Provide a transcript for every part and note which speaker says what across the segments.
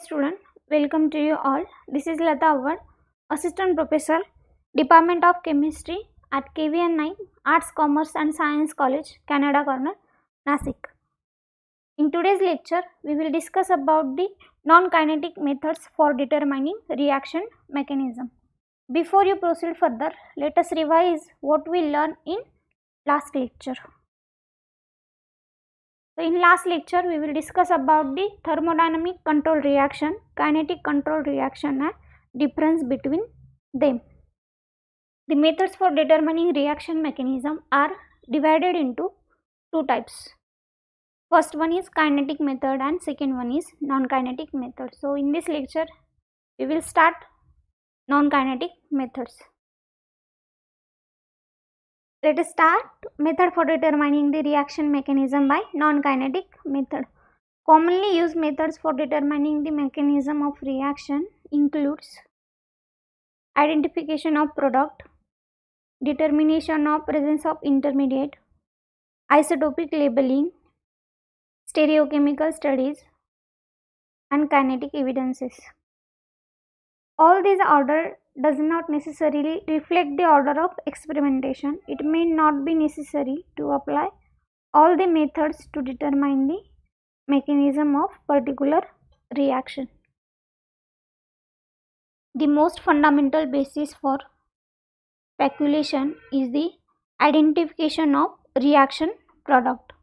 Speaker 1: Student, welcome to you all. This is Lata Awad, Assistant Professor, Department of Chemistry at KVN9 Arts, Commerce and Science College, Canada Corner, Nasik. In today's lecture, we will discuss about the non-kinetic methods for determining reaction mechanism. Before you proceed further, let us revise what we learned in last lecture. So in last lecture, we will discuss about the thermodynamic control reaction, kinetic control reaction and difference between them. The methods for determining reaction mechanism are divided into two types. First one is kinetic method and second one is non-kinetic method. So in this lecture, we will start non-kinetic methods. Let us start method for determining the reaction mechanism by non-kinetic method. Commonly used methods for determining the mechanism of reaction includes identification of product, determination of presence of intermediate, isotopic labeling, stereochemical studies, and kinetic evidences. All these order does not necessarily reflect the order of experimentation. It may not be necessary to apply all the methods to determine the mechanism of particular reaction. The most fundamental basis for speculation is the identification of reaction product.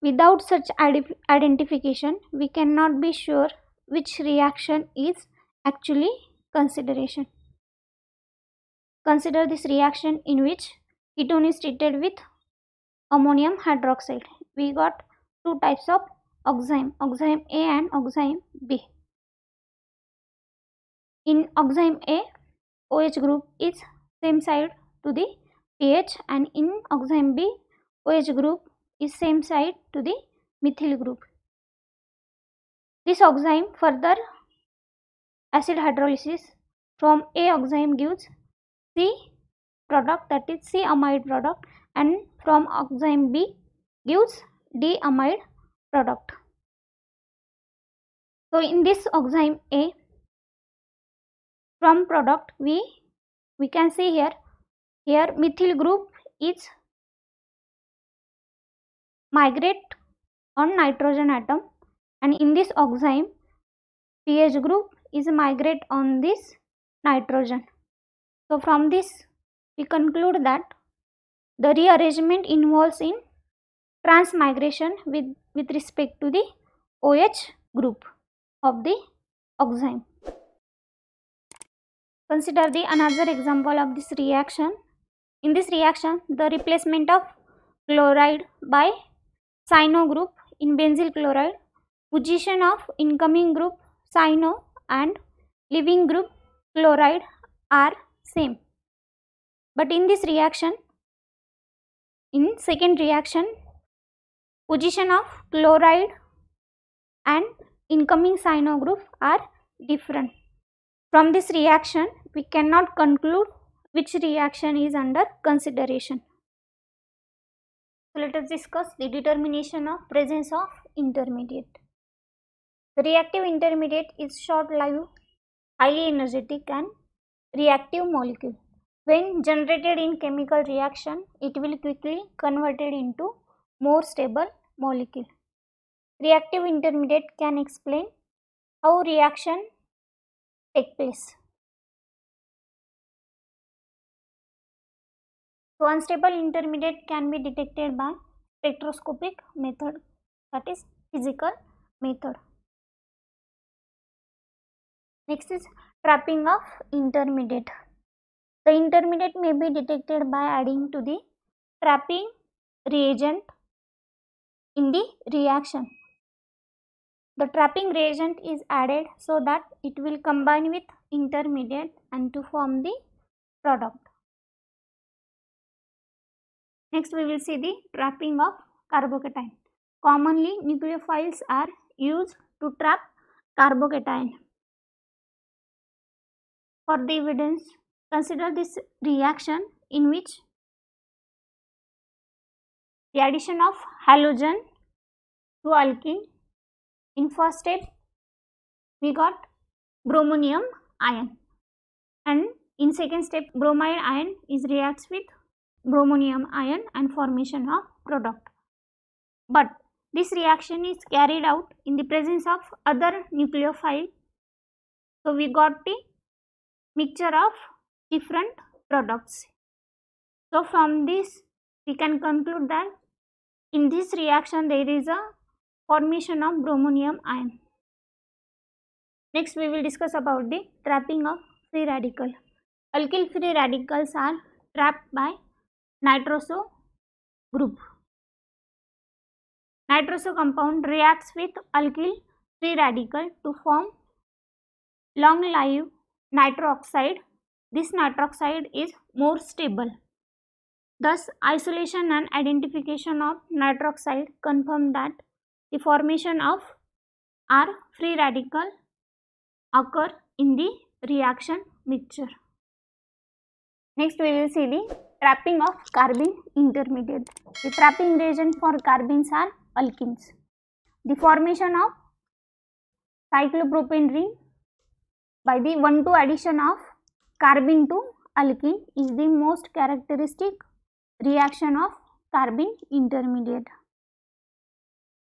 Speaker 1: Without such identification, we cannot be sure which reaction is actually consideration. Consider this reaction in which ketone is treated with ammonium hydroxide. We got two types of oxime, oxime A and oxime B. In oxime A, OH group is same side to the pH, and in oxime B, OH group is same side to the methyl group. This oxime further acid hydrolysis from A oxime gives C product, that is C amide product, and from oxime B gives D amide product. So in this oxime A, from product we can see here methyl group is migrate on nitrogen atom, and in this oxime pH group is migrate on this nitrogen. So from this we conclude that the rearrangement involves in transmigration with respect to the OH group of the oxime. Consider the another example of this reaction. In this reaction, the replacement of chloride by cyano group in benzyl chloride, position of incoming group cyano and leaving group chloride are same. But in this reaction, in second reaction, position of chloride and incoming cyano group are different. From this reaction, we cannot conclude which reaction is under consideration. So let us discuss the determination of presence of intermediate. The reactive intermediate is short-lived, highly energetic and reactive molecule. When generated in chemical reaction, it will quickly converted into more stable molecule. Reactive intermediate can explain how reaction take place. So unstable intermediate can be detected by spectroscopic method, that is physical method. Next is trapping of intermediate. The intermediate may be detected by adding to the trapping reagent in the reaction. The trapping reagent is added so that it will combine with intermediate and to form the product. Next we will see the trapping of carbocation. Commonly nucleophiles are used to trap carbocation. For the evidence, consider this reaction in which the addition of halogen to alkene. In first step, we got bromonium ion, and in second step bromide ion is reacts with bromonium ion and formation of product. But this reaction is carried out in the presence of other nucleophile, so we got the mixture of different products. So from this we can conclude that in this reaction there is a formation of bromonium ion. Next we will discuss about the trapping of free radical. Alkyl free radicals are trapped by nitroso group. Nitroso compound reacts with alkyl free radical to form long-lived nitroxide. This nitroxide is more stable. Thus, isolation and identification of nitroxide confirm that the formation of R free radical occur in the reaction mixture. Next, we will see the trapping of carbene intermediate. The trapping reagent for carbenes are alkenes. The formation of cyclopropane ring by the 1,2 addition of carbene to alkene is the most characteristic reaction of carbene intermediate.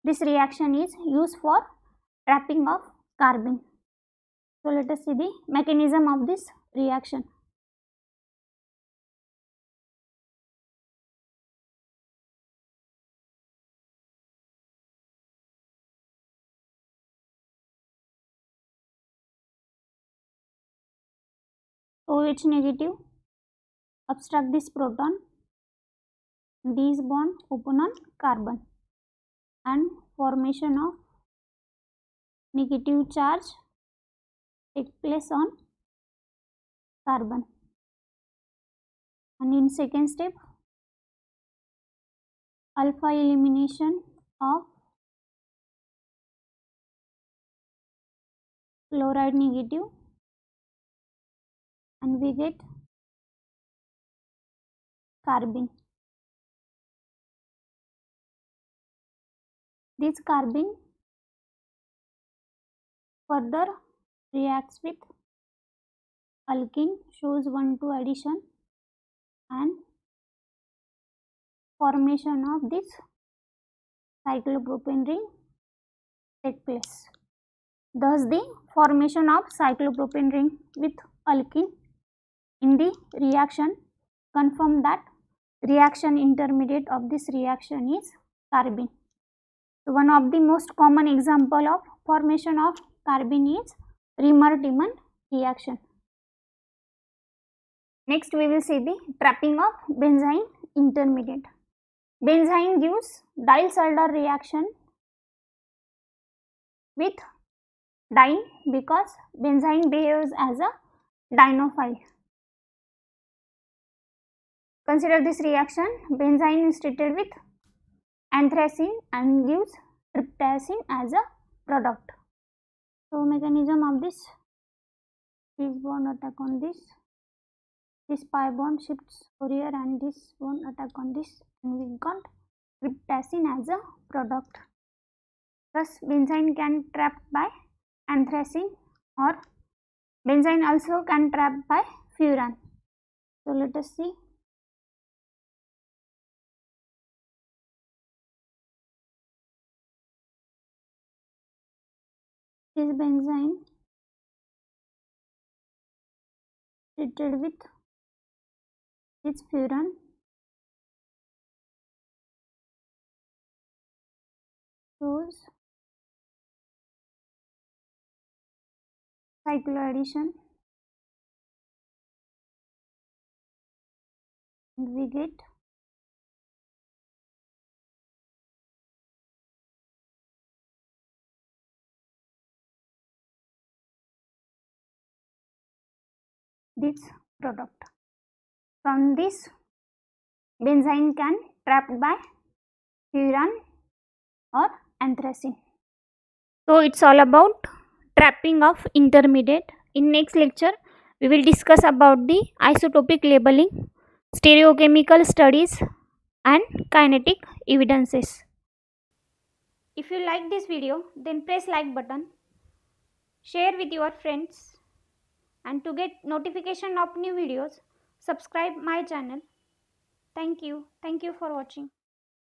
Speaker 1: This reaction is used for trapping of carbene. So let us see the mechanism of this reaction. OH negative obstruct this proton, these bond open on carbon, and formation of negative charge take place on carbon. And in second step, alpha elimination of chloride negative, and we get carbene. This carbene further reacts with alkene, shows 1,2 addition and formation of this cyclopropane ring take place. Thus the formation of cyclopropane ring with alkene in the reaction confirm that reaction intermediate of this reaction is carbene. So one of the most common example of formation of carbene is Riemann-Tiemann reaction. Next we will see the trapping of benzene intermediate. Benzene gives Diels-Alder reaction with diene because benzene behaves as a dienophile. Consider this reaction. Benzene is treated with anthracene and gives tryptazine as a product. So mechanism of this bond attack on this pi bond shifts Fourier and this bond attack on this, and we got tryptazine as a product. Thus benzene can trap by anthracene, or benzene also can trap by furan. So let us see. This benzene treated with this furan shows cycloaddition, and we get this product. From this benzene can trapped by furan or anthracene. So it's all about trapping of intermediate. In next lecture we will discuss about the isotopic labeling, stereochemical studies and kinetic evidences. If you like this video, then press like button, share with your friends, and to get notification of new videos, subscribe my channel. Thank you for watching.